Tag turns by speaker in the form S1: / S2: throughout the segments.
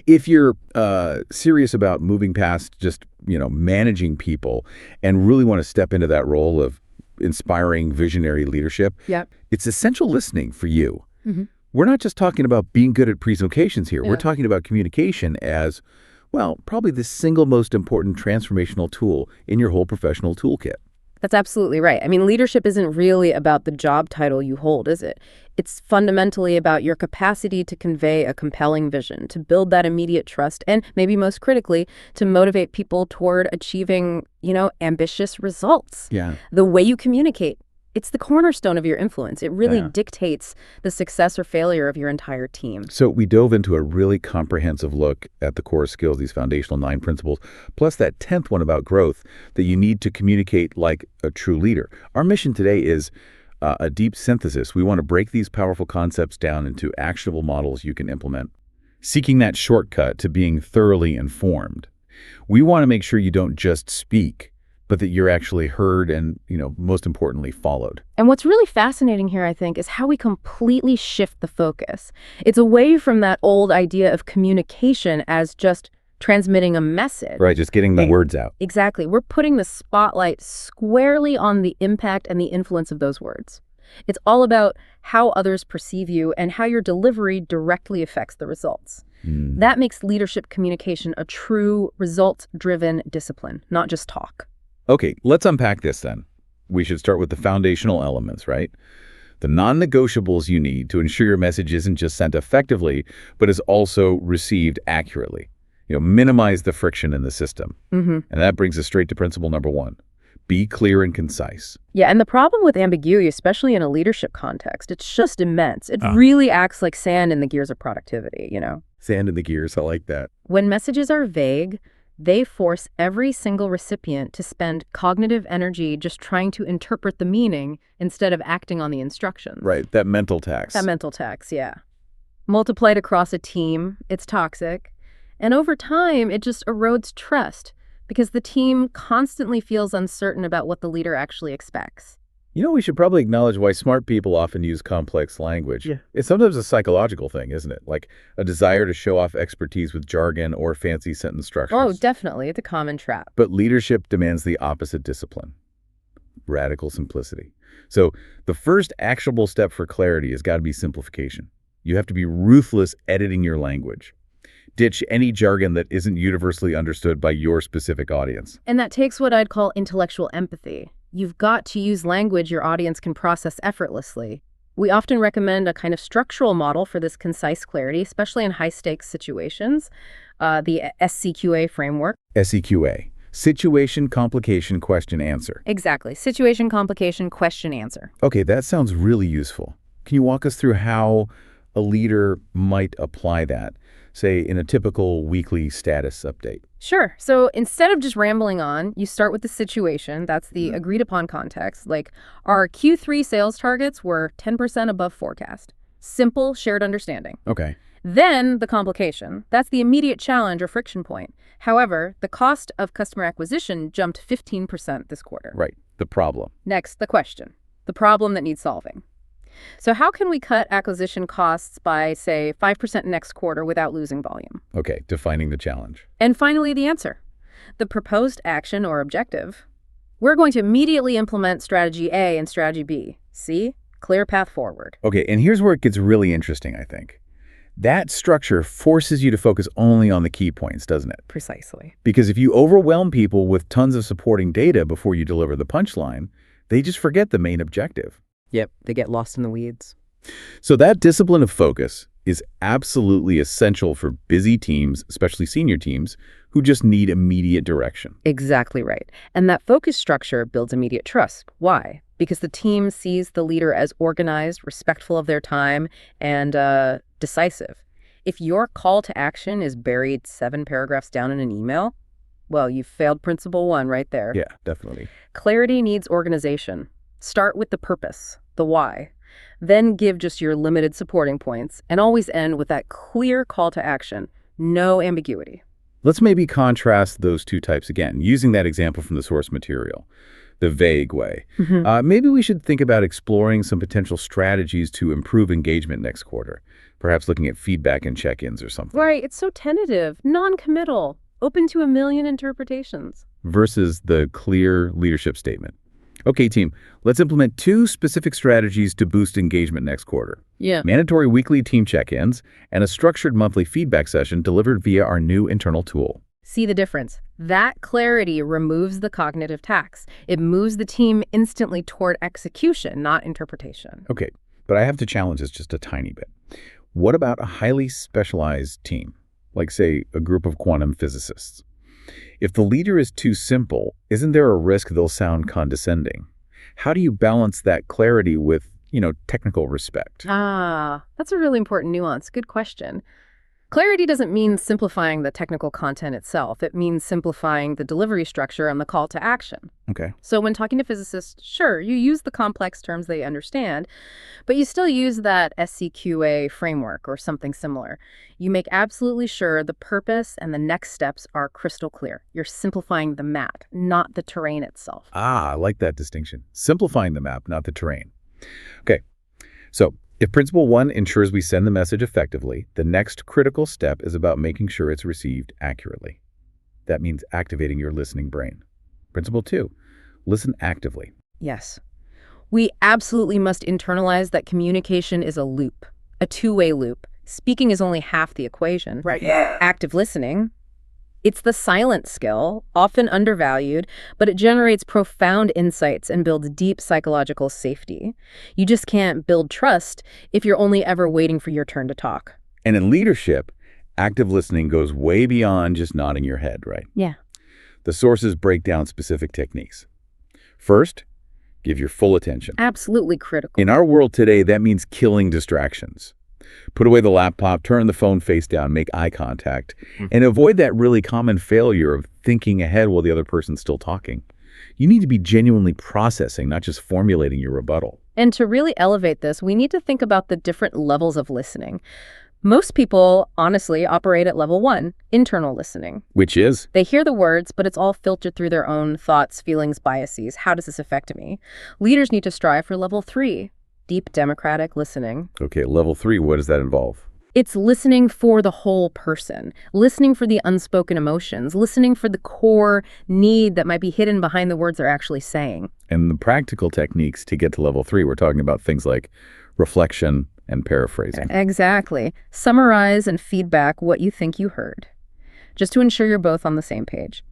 S1: If you're serious about moving past just, managing people and really want to step into that role of inspiring visionary leadership,
S2: Yep.
S1: it's essential listening for you.
S2: Mm-hmm.
S1: We're not just talking about being good at presentations here.
S2: Yeah.
S1: We're talking about communication as, well, probably the single most important transformational tool in your whole professional toolkit.
S2: That's absolutely right. I mean, leadership isn't really about the job title you hold, is it? It's fundamentally about your capacity to convey a compelling vision, to build that immediate trust, and maybe most critically, to motivate people toward achieving, ambitious results.
S1: Yeah.
S2: The way you communicate, it's the cornerstone of your influence. It really dictates the success or failure of your entire team.
S1: So we dove into a really comprehensive look at the core skills, these foundational 9 principles, plus that 10th one about growth that you need to communicate like a true leader. Our mission today is a deep synthesis. We want to break these powerful concepts down into actionable models you can implement, seeking that shortcut to being thoroughly informed. We want to make sure you don't just speak, but that you're actually heard and, most importantly, followed.
S2: And what's really fascinating here, I think, is how we completely shift the focus. It's away from that old idea of communication as just transmitting a message.
S1: Right, just getting the words out.
S2: Exactly. We're putting the spotlight squarely on the impact and the influence of those words. It's all about how others perceive you and how your delivery directly affects the results. That makes leadership communication a true results-driven discipline, not just talk.
S1: Okay, let's unpack this then. We should start with the foundational elements, right? The non-negotiables you need to ensure your message isn't just sent effectively, but is also received accurately. Minimize the friction in the system. And that brings us straight to principle number 1. Be clear and concise.
S2: Yeah, and the problem with ambiguity, especially in a leadership context, it's just immense. It really acts like sand in the gears of productivity,
S1: Sand in the gears, I like that.
S2: When messages are vague, they force every single recipient to spend cognitive energy just trying to interpret the meaning instead of acting on the instructions.
S1: Right, that mental tax.
S2: That mental tax, yeah. Multiplied across a team, it's toxic. And over time, it just erodes trust because the team constantly feels uncertain about what the leader actually expects.
S1: We should probably acknowledge why smart people often use complex language.
S2: Yeah.
S1: It's sometimes a psychological thing, isn't it? Like a desire to show off expertise with jargon or fancy sentence structures.
S2: Oh, definitely. It's a common trap.
S1: But leadership demands the opposite discipline, radical simplicity. So the first actionable step for clarity has got to be simplification. You have to be ruthless editing your language. Ditch any jargon that isn't universally understood by your specific audience.
S2: And that takes what I'd call intellectual empathy. You've got to use language your audience can process effortlessly. We often recommend a kind of structural model for this concise clarity, especially in high-stakes situations, the SCQA framework.
S1: SCQA, situation, complication, question, answer.
S2: Exactly. Situation, complication, question, answer.
S1: Okay, that sounds really useful. Can you walk us through how a leader might apply that, say, in a typical weekly status update?
S2: Sure. So instead of just rambling on, you start with the situation. That's the agreed upon context. Like, our Q3 sales targets were 10% above forecast. Simple, shared understanding.
S1: Okay.
S2: Then the complication. That's the immediate challenge or friction point. However, the cost of customer acquisition jumped 15% this quarter.
S1: Right. The problem.
S2: Next, the question. The problem that needs solving. So how can we cut acquisition costs by, say, 5% next quarter without losing volume?
S1: Okay, defining the challenge.
S2: And finally, the answer. The proposed action or objective. We're going to immediately implement strategy A and strategy B. See? Clear path forward.
S1: Okay, and here's where it gets really interesting, I think. That structure forces you to focus only on the key points, doesn't it?
S2: Precisely.
S1: Because if you overwhelm people with tons of supporting data before you deliver the punchline, they just forget the main objective.
S2: Yep, they get lost in the weeds.
S1: So that discipline of focus is absolutely essential for busy teams, especially senior teams, who just need immediate direction.
S2: Exactly right. And that focus structure builds immediate trust. Why? Because the team sees the leader as organized, respectful of their time, and decisive. If your call to action is buried 7 paragraphs down in an email, well, you've failed principle 1 right there.
S1: Yeah, definitely.
S2: Clarity needs organization. Start with the purpose, the why. Then give just your limited supporting points, and always end with that clear call to action. No ambiguity.
S1: Let's maybe contrast those two types again, using that example from the source material. the vague way.
S2: Mhm.
S1: Maybe we should think about exploring some potential strategies to improve engagement next quarter, perhaps looking at feedback and check-ins or something,
S2: Right, it's so tentative, non-committal, open to a million interpretations.
S1: versus the clear leadership statement. Okay, team, let's implement 2 specific strategies to boost engagement next quarter.
S2: Yeah.
S1: Mandatory weekly team check-ins and a structured monthly feedback session delivered via our new internal tool.
S2: See the difference? That clarity removes the cognitive tax. It moves the team instantly toward execution, not interpretation.
S1: Okay, but I have to challenge this just a tiny bit. What about a highly specialized team, like, say, a group of quantum physicists? If the leader is too simple, isn't there a risk they'll sound condescending? How do you balance that clarity with, technical respect?
S2: That's a really important nuance. Good question. Clarity doesn't mean simplifying the technical content itself. It means simplifying the delivery structure and the call to action.
S1: Okay.
S2: So when talking to physicists, sure, you use the complex terms they understand, but you still use that SCQA framework or something similar. You make absolutely sure the purpose and the next steps are crystal clear. You're simplifying the map, not the terrain itself.
S1: I like that distinction. Simplifying the map, not the terrain. Okay, so if Principle 1 ensures we send the message effectively, the next critical step is about making sure it's received accurately. That means activating your listening brain. Principle 2, listen actively.
S2: Yes. We absolutely must internalize that communication is a loop, a two-way loop. Speaking is only half the equation.
S3: Right. Yeah.
S2: Active listening, it's the silent skill, often undervalued, but it generates profound insights and builds deep psychological safety. You just can't build trust if you're only ever waiting for your turn to talk.
S1: And in leadership, active listening goes way beyond just nodding your head, right?
S2: Yeah.
S1: The sources break down specific techniques. First, give your full attention.
S2: Absolutely critical.
S1: In our world today, that means killing distractions. Put away the laptop, turn the phone face down, make eye contact, and avoid that really common failure of thinking ahead while the other person's still talking. You need to be genuinely processing, not just formulating your rebuttal.
S2: And to really elevate this, we need to think about the different levels of listening. Most people, honestly, operate at level 1, internal listening.
S1: Which is?
S2: They hear the words, but it's all filtered through their own thoughts, feelings, biases. How does this affect me? Leaders need to strive for level 3, deep democratic listening.
S1: Okay, level 3, what does that involve?
S2: It's listening for the whole person, listening for the unspoken emotions, listening for the core need that might be hidden behind the words they're actually saying.
S1: And the practical techniques to get to level 3, we're talking about things like reflection and paraphrasing.
S2: Exactly. Summarize and feedback what you think you heard, just to ensure you're both on the same page.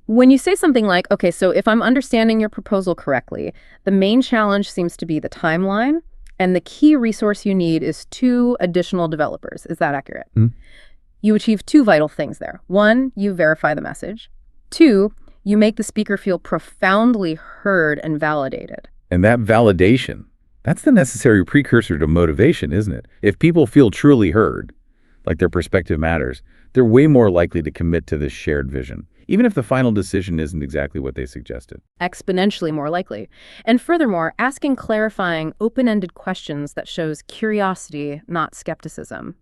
S2: When you say something like, okay, so if I'm understanding your proposal correctly, the main challenge seems to be the timeline, and the key resource you need is 2 additional developers. Is that accurate? You achieve 2 vital things there. 1, you verify the message. 2, you make the speaker feel profoundly heard and validated.
S1: And that validation, that's the necessary precursor to motivation, isn't it? If people feel truly heard, like their perspective matters, they're way more likely to commit to this shared vision, even if the final decision isn't exactly what they suggested.
S2: Exponentially more likely. And furthermore, asking clarifying, open-ended questions that shows curiosity, not skepticism.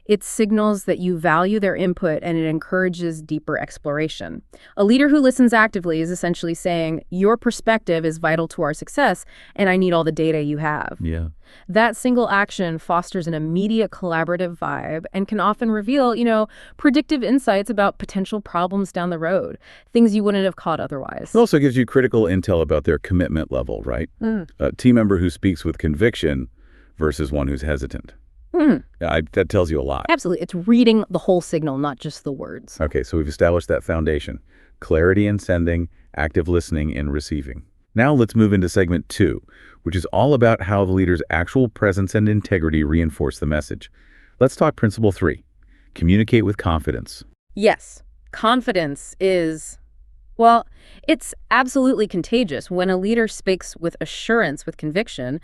S2: It signals that you value their input and it encourages deeper exploration. A leader who listens actively is essentially saying, your perspective is vital to our success, and I need all the data you have.
S1: Yeah.
S2: That single action fosters an immediate collaborative vibe and can often reveal, predictive insights about potential problems down the road, things you wouldn't have caught otherwise.
S1: It also gives you critical intel about their commitment level, right? A team member who speaks with conviction versus one who's hesitant. That tells you a lot.
S2: Absolutely. It's reading the whole signal, not just the words.
S1: Okay, so we've established that foundation. Clarity in sending, active listening in receiving. Now let's move into segment 2, which is all about how the leader's actual presence and integrity reinforce the message. Let's talk principle 3, communicate with confidence.
S2: Yes, confidence is, well, it's absolutely contagious. When a leader speaks with assurance, with conviction,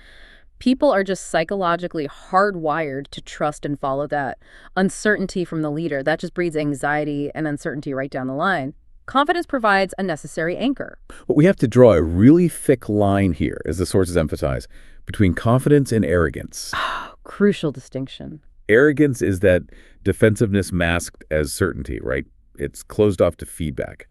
S2: people are just psychologically hardwired to trust and follow that. Uncertainty from the leader, that just breeds anxiety and uncertainty right down the line. Confidence provides a necessary anchor.
S1: But we have to draw a really thick line here, as the sources emphasize, between confidence and arrogance.
S2: Crucial distinction.
S1: Arrogance is that defensiveness masked as certainty, right? It's closed off to feedback.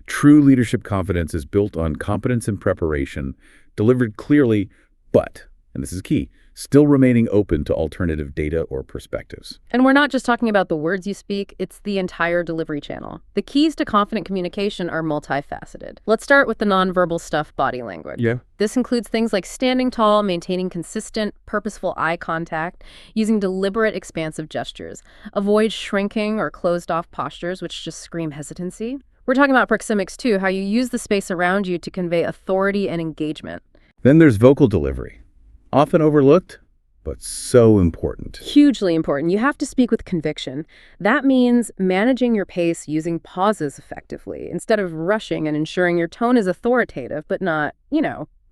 S1: True leadership confidence is built on competence and preparation, delivered clearly, but, and this is key, still remaining open to alternative data or perspectives.
S2: And we're not just talking about the words you speak, it's the entire delivery channel. The keys to confident communication are multifaceted. Let's start with the nonverbal stuff, body language.
S1: Yeah.
S2: This includes things like standing tall, maintaining consistent, purposeful eye contact, using deliberate, expansive gestures. Avoid shrinking or closed-off postures, which just scream hesitancy. We're talking about proxemics, too, how you use the space around you to convey authority and engagement.
S1: Then there's vocal delivery. Often overlooked, but so important.
S2: Hugely important. You have to speak with conviction. That means managing your pace using pauses effectively, instead of rushing and ensuring your tone is authoritative, but not,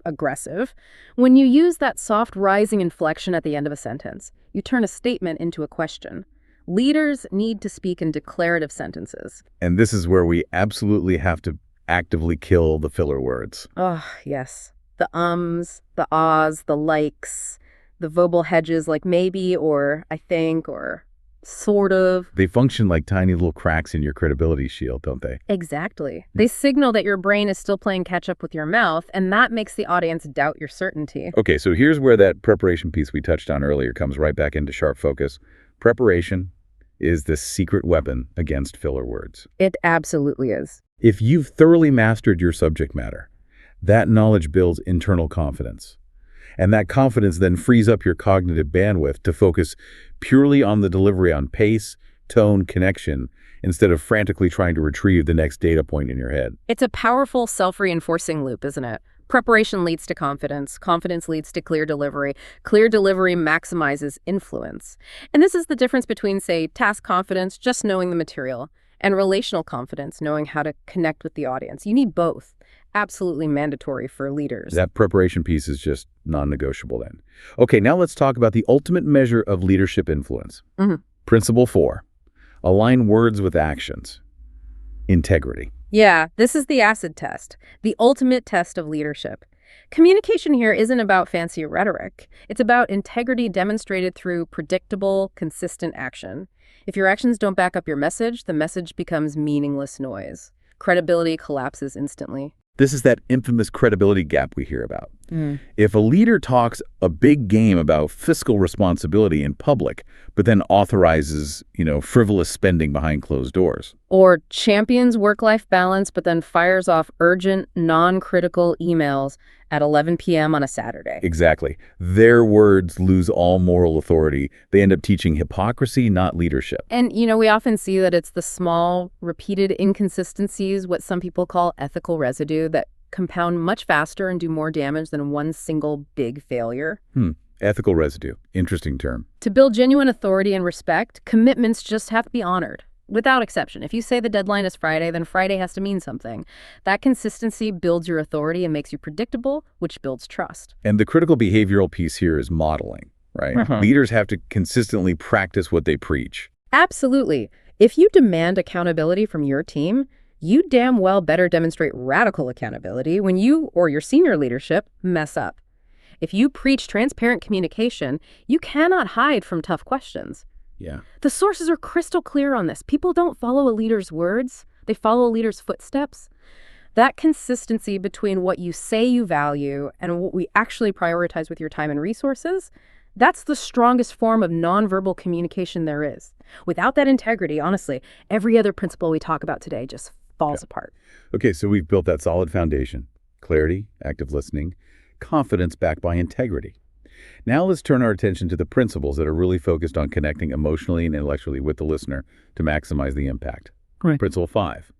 S2: aggressive. When you use that soft rising inflection at the end of a sentence, you turn a statement into a question. Leaders need to speak in declarative sentences.
S1: And this is where we absolutely have to actively kill the filler words.
S2: Oh, yes. The ums, the ahs, the likes, the verbal hedges like maybe or I think or sort of.
S1: They function like tiny little cracks in your credibility shield, don't they?
S2: Exactly. They signal that your brain is still playing catch up with your mouth, and that makes the audience doubt your certainty.
S1: Okay, so here's where that preparation piece we touched on earlier comes right back into sharp focus. Preparation is the secret weapon against filler words.
S2: It absolutely is.
S1: If you've thoroughly mastered your subject matter, that knowledge builds internal confidence. And that confidence then frees up your cognitive bandwidth to focus purely on the delivery on pace, tone, connection, instead of frantically trying to retrieve the next data point in your head.
S2: It's a powerful self-reinforcing loop, isn't it? Preparation leads to confidence. Confidence leads to clear delivery. Clear delivery maximizes influence. And this is the difference between, say, task confidence, just knowing the material, and relational confidence, knowing how to connect with the audience. You need both. Absolutely mandatory for leaders.
S1: That preparation piece is just non-negotiable then. Okay, now let's talk about the ultimate measure of leadership influence. Principle 4, align words with actions. Integrity.
S2: Yeah, this is the acid test, the ultimate test of leadership. Communication here isn't about fancy rhetoric. It's about integrity demonstrated through predictable, consistent action. If your actions don't back up your message, the message becomes meaningless noise. Credibility collapses instantly.
S1: This is that infamous credibility gap we hear about. If a leader talks a big game about fiscal responsibility in public, but then authorizes, frivolous spending behind closed doors.
S2: Or champions work-life balance, but then fires off urgent, non-critical emails at 11 p.m. on a Saturday.
S1: Exactly. Their words lose all moral authority. They end up teaching hypocrisy, not leadership.
S2: And, we often see that it's the small, repeated inconsistencies, what some people call ethical residue, that compound much faster and do more damage than one single big failure.
S1: Ethical residue. Interesting term.
S2: To build genuine authority and respect, commitments just have to be honored. Without exception. If you say the deadline is Friday, then Friday has to mean something. That consistency builds your authority and makes you predictable, which builds trust.
S1: And the critical behavioral piece here is modeling, right? Leaders have to consistently practice what they preach.
S2: Absolutely. If you demand accountability from your team, you damn well better demonstrate radical accountability when you or your senior leadership mess up. If you preach transparent communication, you cannot hide from tough questions.
S1: Yeah.
S2: The sources are crystal clear on this. People don't follow a leader's words. They follow a leader's footsteps. That consistency between what you say you value and what we actually prioritize with your time and resources, that's the strongest form of nonverbal communication there is. Without that integrity, honestly, every other principle we talk about today just falls apart.
S1: Okay, so we've built that solid foundation. Clarity, active listening, confidence backed by integrity. Now let's turn our attention to the principles that are really focused on connecting emotionally and intellectually with the listener to maximize the impact.
S2: Right.
S1: Principle 5,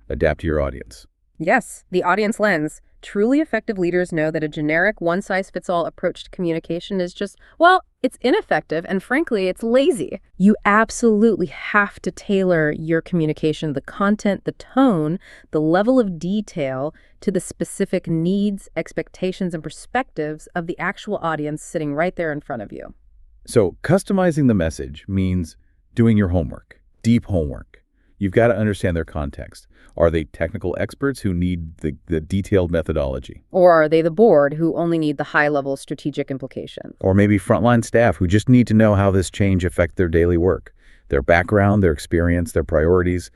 S1: adapt to your audience.
S2: Yes, the audience lens. Truly effective leaders know that a generic one-size-fits-all approach to communication is just, it's ineffective and frankly, it's lazy. You absolutely have to tailor your communication, the content, the tone, the level of detail to the specific needs, expectations, and perspectives of the actual audience sitting right there in front of you.
S1: So customizing the message means doing your homework, deep homework. You've got to understand their context. Are they technical experts who need the detailed methodology?
S2: Or are they the board who only need the high-level strategic implications?
S1: Or maybe frontline staff who just need to know how this change affects their daily work, their background, their experience, their priorities.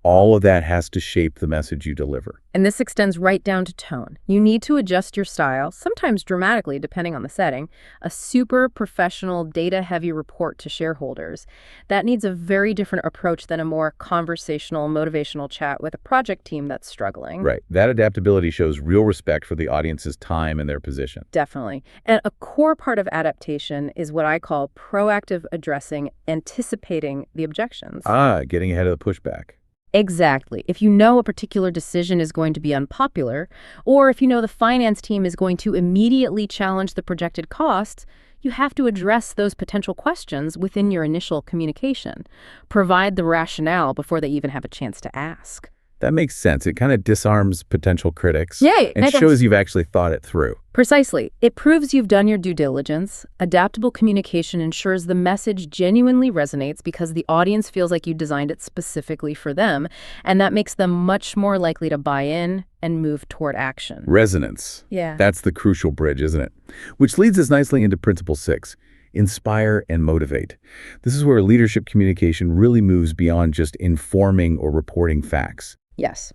S1: All of that has to shape the message you deliver.
S2: And this extends right down to tone. You need to adjust your style, sometimes dramatically depending on the setting. A super professional, data-heavy report to shareholders. That needs a very different approach than a more conversational, motivational chat with a project team that's struggling.
S1: Right. That adaptability shows real respect for the audience's time and their position.
S2: Definitely. And a core part of adaptation is what I call proactive addressing, anticipating the objections.
S1: Getting ahead of the pushback.
S2: Exactly. If you know a particular decision is going to be unpopular, or if you know the finance team is going to immediately challenge the projected costs, you have to address those potential questions within your initial communication. Provide the rationale before they even have a chance to ask.
S1: That makes sense. It kind of disarms potential critics
S2: Yay,
S1: and shows you've actually thought it through.
S2: Precisely. It proves you've done your due diligence. Adaptable communication ensures the message genuinely resonates because the audience feels like you designed it specifically for them, and that makes them much more likely to buy in and move toward action.
S1: Resonance.
S2: Yeah.
S1: That's the crucial bridge, isn't it? Which leads us nicely into Principle 6. Inspire and motivate. This is where leadership communication really moves beyond just informing or reporting facts.
S2: Yes.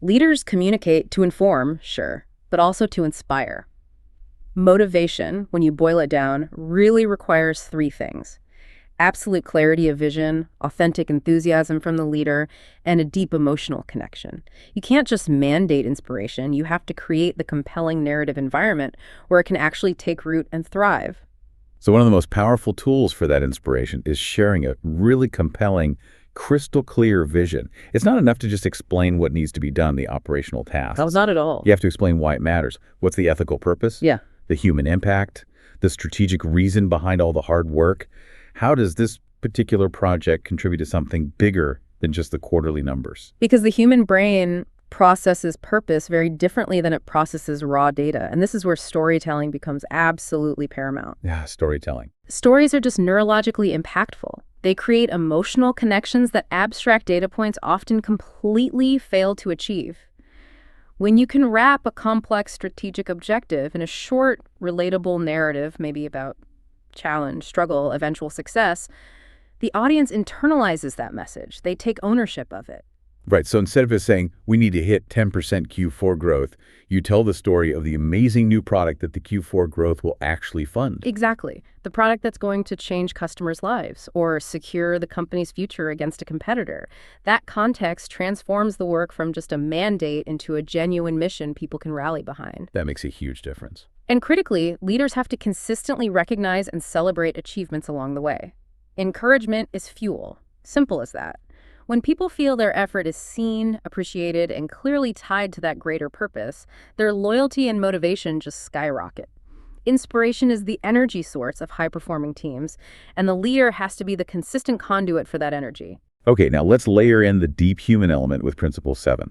S2: Leaders communicate to inform, sure, but also to inspire. Motivation, when you boil it down, really requires three things: absolute clarity of vision, authentic enthusiasm from the leader, and a deep emotional connection. You can't just mandate inspiration. You have to create the compelling narrative environment where it can actually take root and thrive.
S1: So one of the most powerful tools for that inspiration is sharing a really compelling, crystal clear vision. It's not enough to just explain what needs to be done, the operational tasks.
S2: That was not at all.
S1: You have to explain why it matters. What's the ethical purpose?
S2: Yeah.
S1: The human impact, the strategic reason behind all the hard work. How does this particular project contribute to something bigger than just the quarterly numbers?
S2: Because the human brain processes purpose very differently than it processes raw data. And this is where storytelling becomes absolutely paramount.
S1: Yeah, storytelling.
S2: Stories are just neurologically impactful. They create emotional connections that abstract data points often completely fail to achieve. When you can wrap a complex strategic objective in a short, relatable narrative, maybe about challenge, struggle, eventual success, the audience internalizes that message. They take ownership of it.
S1: Right. So instead of just saying, we need to hit 10% Q4 growth, you tell the story of the amazing new product that the Q4 growth will actually fund.
S2: Exactly. The product that's going to change customers' lives or secure the company's future against a competitor. That context transforms the work from just a mandate into a genuine mission people can rally behind.
S1: That makes a huge difference.
S2: And critically, leaders have to consistently recognize and celebrate achievements along the way. Encouragement is fuel. Simple as that. When people feel their effort is seen, appreciated, and clearly tied to that greater purpose, their loyalty and motivation just skyrocket. Inspiration is the energy source of high-performing teams, and the leader has to be the consistent conduit for that energy.
S1: Okay, now let's layer in the deep human element with Principle 7.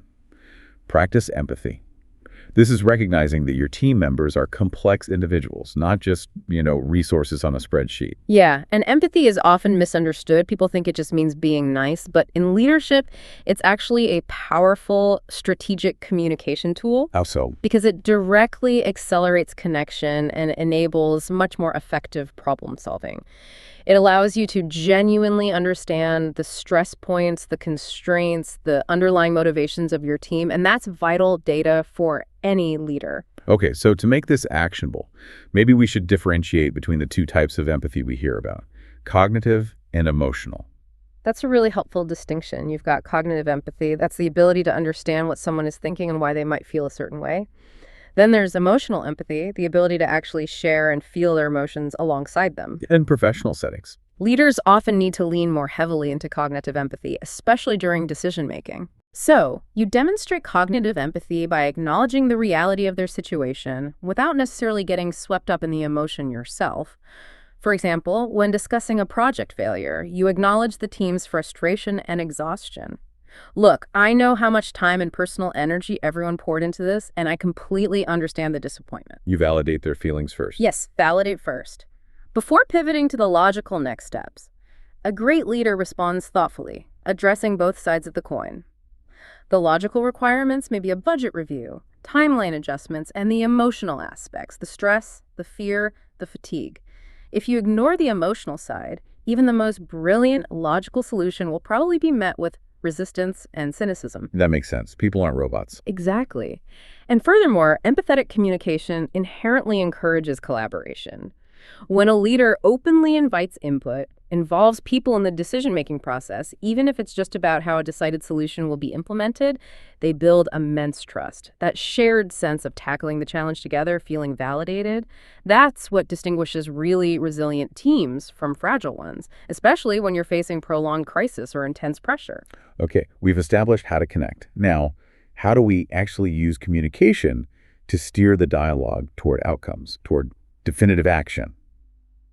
S1: Practice empathy. This is recognizing that your team members are complex individuals, not just, resources on a spreadsheet.
S2: Yeah, and empathy is often misunderstood. People think it just means being nice, but in leadership, it's actually a powerful strategic communication tool.
S1: How so?
S2: Because it directly accelerates connection and enables much more effective problem solving. It allows you to genuinely understand the stress points, the constraints, the underlying motivations of your team, and that's vital data for any leader.
S1: Okay, so to make this actionable, maybe we should differentiate between the two types of empathy we hear about, cognitive and emotional.
S2: That's a really helpful distinction. You've got cognitive empathy. That's the ability to understand what someone is thinking and why they might feel a certain way. Then there's emotional empathy, the ability to actually share and feel their emotions alongside them.
S1: In professional settings.
S2: Leaders often need to lean more heavily into cognitive empathy, especially during decision-making. So, you demonstrate cognitive empathy by acknowledging the reality of their situation without necessarily getting swept up in the emotion yourself. For example, when discussing a project failure, you acknowledge the team's frustration and exhaustion. Look, I know how much time and personal energy everyone poured into this, and I completely understand the disappointment.
S1: You validate their feelings first.
S2: Yes, validate first. Before pivoting to the logical next steps, a great leader responds thoughtfully, addressing both sides of the coin. The logical requirements may be a budget review, timeline adjustments, and the emotional aspects, the stress, the fear, the fatigue. If you ignore the emotional side, even the most brilliant logical solution will probably be met with resistance, and cynicism.
S1: That makes sense. People aren't robots.
S2: Exactly. And furthermore, empathetic communication inherently encourages collaboration. When a leader openly invites input, involves people in the decision-making process, even if it's just about how a decided solution will be implemented, they build immense trust. That shared sense of tackling the challenge together, feeling validated, that's what distinguishes really resilient teams from fragile ones, especially when you're facing prolonged crisis or intense pressure.
S1: Okay, we've established how to connect. Now, how do we actually use communication to steer the dialogue toward outcomes, toward definitive action?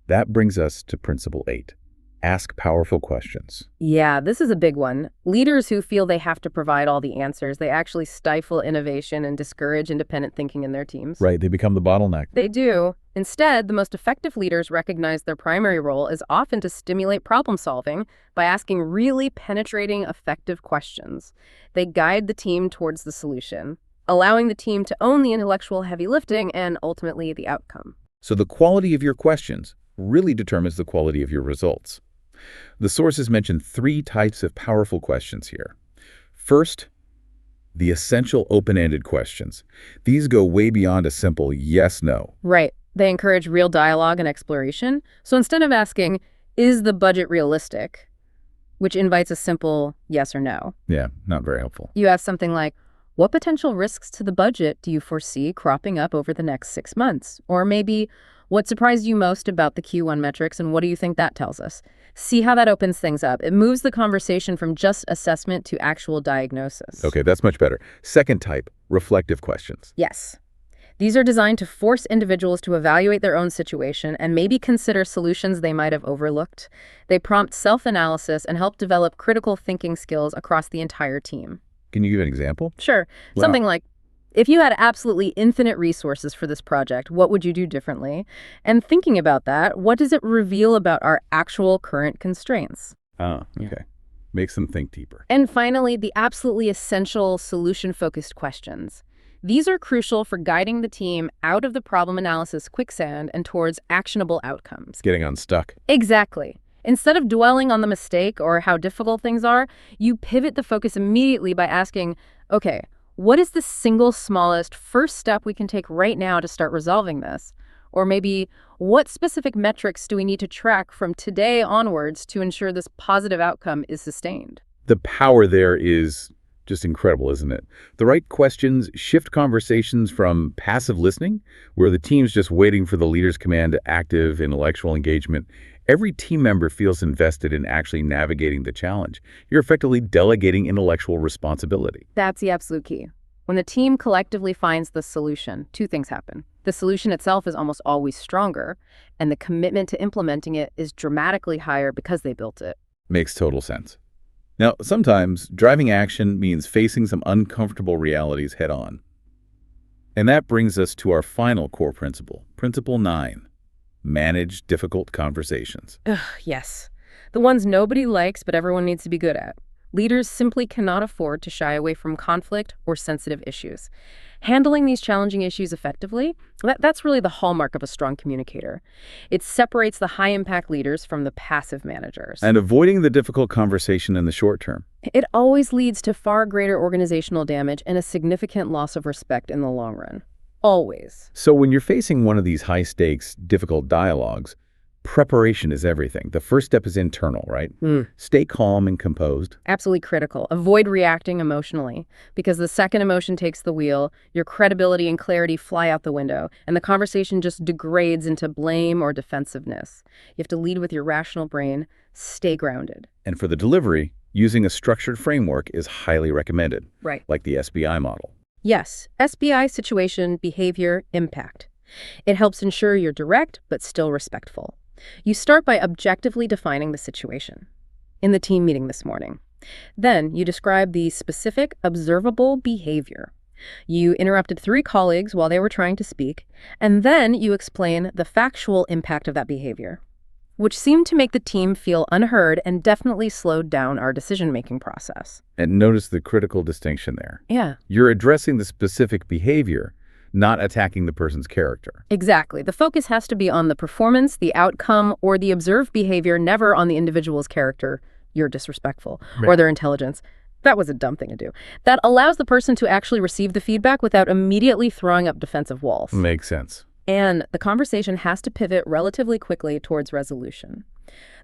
S1: That brings us to Principle 8. Ask powerful questions.
S2: Yeah, this is a big one. Leaders who feel they have to provide all the answers, they actually stifle innovation and discourage independent thinking in their teams.
S1: Right, they become the bottleneck.
S2: They do. Instead, the most effective leaders recognize their primary role is often to stimulate problem solving by asking really penetrating, effective questions. They guide the team towards the solution, allowing the team to own the intellectual heavy lifting and ultimately the outcome.
S1: So the quality of your questions really determines the quality of your results. The sources mention 3 types of powerful questions here. First, the essential open-ended questions. These go way beyond a simple yes/no.
S2: Right. They encourage real dialogue and exploration. So instead of asking, is the budget realistic, which invites a simple yes or no,
S1: Yeah, not very helpful.
S2: you ask something like, what potential risks to the budget do you foresee cropping up over the next 6 months? Or maybe, what surprised you most about the Q1 metrics and what do you think that tells us? See how that opens things up. It moves the conversation from just assessment to actual diagnosis.
S1: Okay, that's much better. Second type, reflective questions.
S2: Yes. These are designed to force individuals to evaluate their own situation and maybe consider solutions they might have overlooked. They prompt self-analysis and help develop critical thinking skills across the entire team.
S1: Can you give an example?
S2: Sure.
S1: Wow.
S2: Something like, if you had absolutely infinite resources for this project, what would you do differently? And thinking about that, what does it reveal about our actual current constraints?
S1: Okay. Makes them think deeper.
S2: And finally, the absolutely essential solution-focused questions. These are crucial for guiding the team out of the problem analysis quicksand and towards actionable outcomes.
S1: Getting unstuck.
S2: Exactly. Instead of dwelling on the mistake or how difficult things are, you pivot the focus immediately by asking, okay, what is the single smallest first step we can take right now to start resolving this? Or maybe, what specific metrics do we need to track from today onwards to ensure this positive outcome is sustained?
S1: The power there is just incredible, isn't it? The right questions shift conversations from passive listening, where the team's just waiting for the leader's command, to active intellectual engagement. Every team member feels invested in actually navigating the challenge. You're effectively delegating intellectual responsibility.
S2: That's the absolute key. When the team collectively finds the solution, 2 things happen. The solution itself is almost always stronger, and the commitment to implementing it is dramatically higher because they built it.
S1: Makes total sense. Now, sometimes driving action means facing some uncomfortable realities head on. And that brings us to our final core principle, Principle 9. Manage difficult conversations.
S2: Ugh, yes. The ones nobody likes but everyone needs to be good at. Leaders simply cannot afford to shy away from conflict or sensitive issues. Handling these challenging issues effectively, that's really the hallmark of a strong communicator. It separates the high-impact leaders from the passive managers.
S1: And avoiding the difficult conversation in the short term.
S2: It always leads to far greater organizational damage and a significant loss of respect in the long run. Always.
S1: So when you're facing one of these high-stakes, difficult dialogues, preparation is everything. The first step is internal, right? Stay calm and composed.
S2: Absolutely critical. Avoid reacting emotionally, because the second emotion takes the wheel, your credibility and clarity fly out the window, and the conversation just degrades into blame or defensiveness. You have to lead with your rational brain. Stay grounded.
S1: And for the delivery, using a structured framework is highly recommended,
S2: Right.
S1: like the SBI model.
S2: Yes, SBI, situation, behavior, impact. It helps ensure you're direct but still respectful. You start by objectively defining the situation. In the team meeting this morning. Then you describe the specific, observable behavior. You interrupted 3 colleagues while they were trying to speak, and then you explain the factual impact of that behavior, which seemed to make the team feel unheard and definitely slowed down our decision-making process.
S1: And notice the critical distinction there.
S2: Yeah.
S1: You're addressing the specific behavior, not attacking the person's character.
S2: Exactly. The focus has to be on the performance, the outcome, or the observed behavior, never on the individual's character, you're disrespectful, or their intelligence. That was a dumb thing to do. That allows the person to actually receive the feedback without immediately throwing up defensive walls.
S1: Makes sense.
S2: And the conversation has to pivot relatively quickly towards resolution.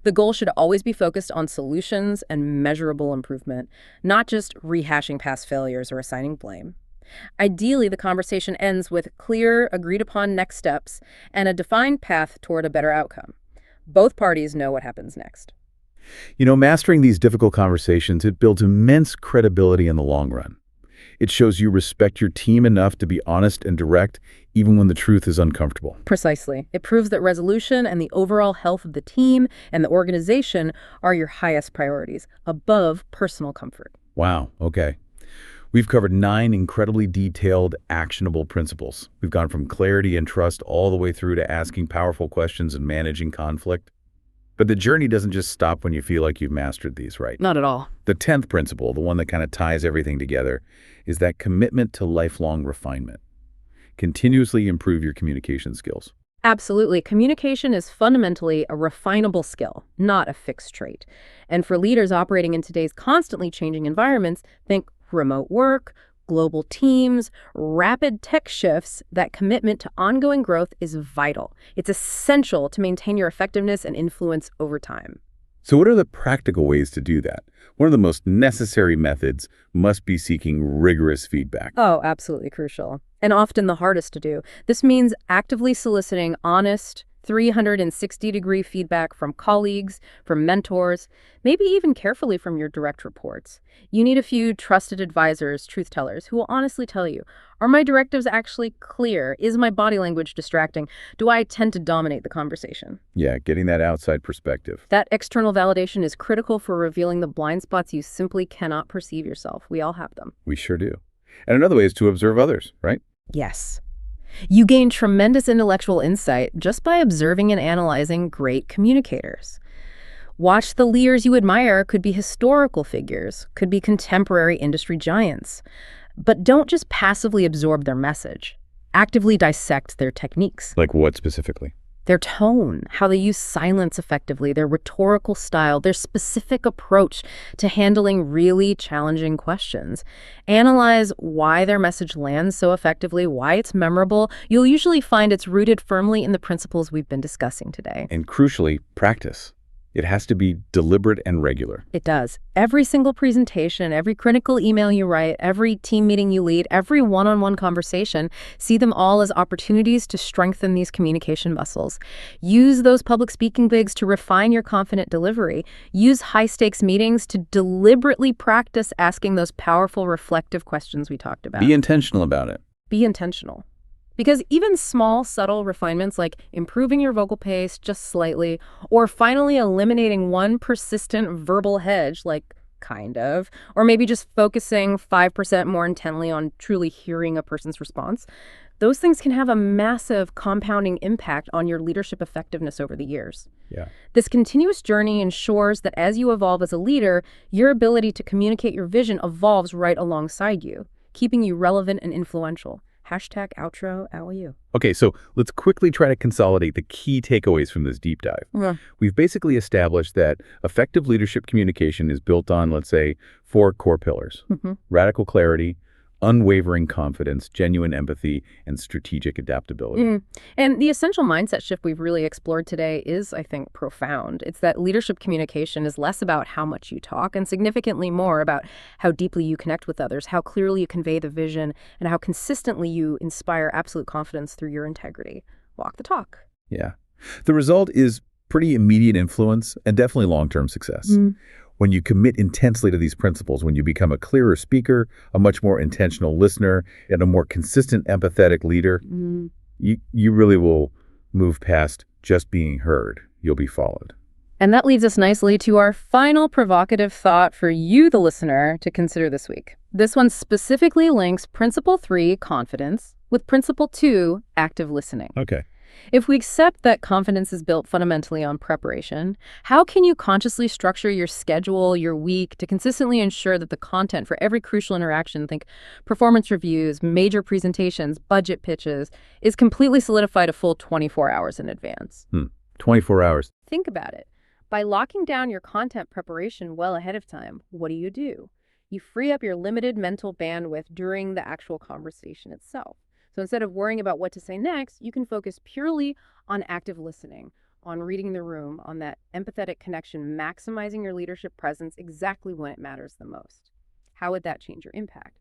S2: The goal should always be focused on solutions and measurable improvement, not just rehashing past failures or assigning blame. Ideally, the conversation ends with clear, agreed-upon next steps and a defined path toward a better outcome. Both parties know what happens next.
S1: Mastering these difficult conversations, it builds immense credibility in the long run. It shows you respect your team enough to be honest and direct, even when the truth is uncomfortable.
S2: Precisely. It proves that resolution and the overall health of the team and the organization are your highest priorities, above personal comfort.
S1: Wow, okay. We've covered 9 incredibly detailed, actionable principles. We've gone from clarity and trust all the way through to asking powerful questions and managing conflict. But the journey doesn't just stop when you feel like you've mastered these, right?
S2: Not at all.
S1: The 10th principle, the one that kind of ties everything together, is that commitment to lifelong refinement. Continuously improve your communication skills.
S2: Absolutely. Communication is fundamentally a refinable skill, not a fixed trait. And for leaders operating in today's constantly changing environments, think remote work, global teams, rapid tech shifts, that commitment to ongoing growth is vital. It's essential to maintain your effectiveness and influence over time.
S1: So what are the practical ways to do that? One of the most necessary methods must be seeking rigorous feedback.
S2: Oh, absolutely crucial. And often the hardest to do. This means actively soliciting honest, 360-degree feedback from colleagues, from mentors, maybe even carefully from your direct reports. You need a few trusted advisors, truth tellers, who will honestly tell you, are my directives actually clear? Is my body language distracting? Do I tend to dominate the conversation?
S1: Yeah, getting that outside perspective.
S2: That external validation is critical for revealing the blind spots you simply cannot perceive yourself. We all have them.
S1: We sure do. And another way is to observe others, right?
S2: Yes. You gain tremendous intellectual insight just by observing and analyzing great communicators. Watch the leaders you admire. Could be historical figures, could be contemporary industry giants. But don't just passively absorb their message. Actively dissect their techniques.
S1: Like what specifically?
S2: Their tone, how they use silence effectively, their rhetorical style, their specific approach to handling really challenging questions. Analyze why their message lands so effectively, why it's memorable. You'll usually find it's rooted firmly in the principles we've been discussing today.
S1: And crucially, practice. It has to be deliberate and regular.
S2: It does. Every single presentation, every critical email you write, every team meeting you lead, every one-on-one conversation, see them all as opportunities to strengthen these communication muscles. Use those public speaking gigs to refine your confident delivery. Use high-stakes meetings to deliberately practice asking those powerful, reflective questions we talked about.
S1: Be intentional about it.
S2: Be intentional. Because even small, subtle refinements like improving your vocal pace just slightly, or finally eliminating one persistent verbal hedge, like kind of, or maybe just focusing 5% more intently on truly hearing a person's response, those things can have a massive compounding impact on your leadership effectiveness over the years.
S1: Yeah.
S2: This continuous journey ensures that as you evolve as a leader, your ability to communicate your vision evolves right alongside you, keeping you relevant and influential. Hashtag outro, how are you?
S1: Okay, so let's quickly try to consolidate the key takeaways from this deep dive.
S2: Yeah.
S1: We've basically established that effective leadership communication is built on, let's say, 4 core pillars. Radical clarity, unwavering confidence, genuine empathy, and strategic adaptability.
S2: And the essential mindset shift we've really explored today is, I think, profound. It's that leadership communication is less about how much you talk and significantly more about how deeply you connect with others, how clearly you convey the vision, and how consistently you inspire absolute confidence through your integrity. Walk the talk.
S1: Yeah. The result is pretty immediate influence and definitely long-term success. When you commit intensely to these principles, when you become a clearer speaker, a much more intentional listener, and a more consistent, empathetic leader, you really will move past just being heard. You'll be followed.
S2: And that leads us nicely to our final provocative thought for you, the listener, to consider this week. This one specifically links Principle 3, confidence, with Principle 2, active listening.
S1: Okay.
S2: If we accept that confidence is built fundamentally on preparation, how can you consciously structure your schedule, your week, to consistently ensure that the content for every crucial interaction, think performance reviews, major presentations, budget pitches, is completely solidified a full 24 hours in advance?
S1: 24 hours.
S2: Think about it. By locking down your content preparation well ahead of time, what do? You free up your limited mental bandwidth during the actual conversation itself. So instead of worrying about what to say next, you can focus purely on active listening, on reading the room, on that empathetic connection, maximizing your leadership presence exactly when it matters the most. How would that change your impact?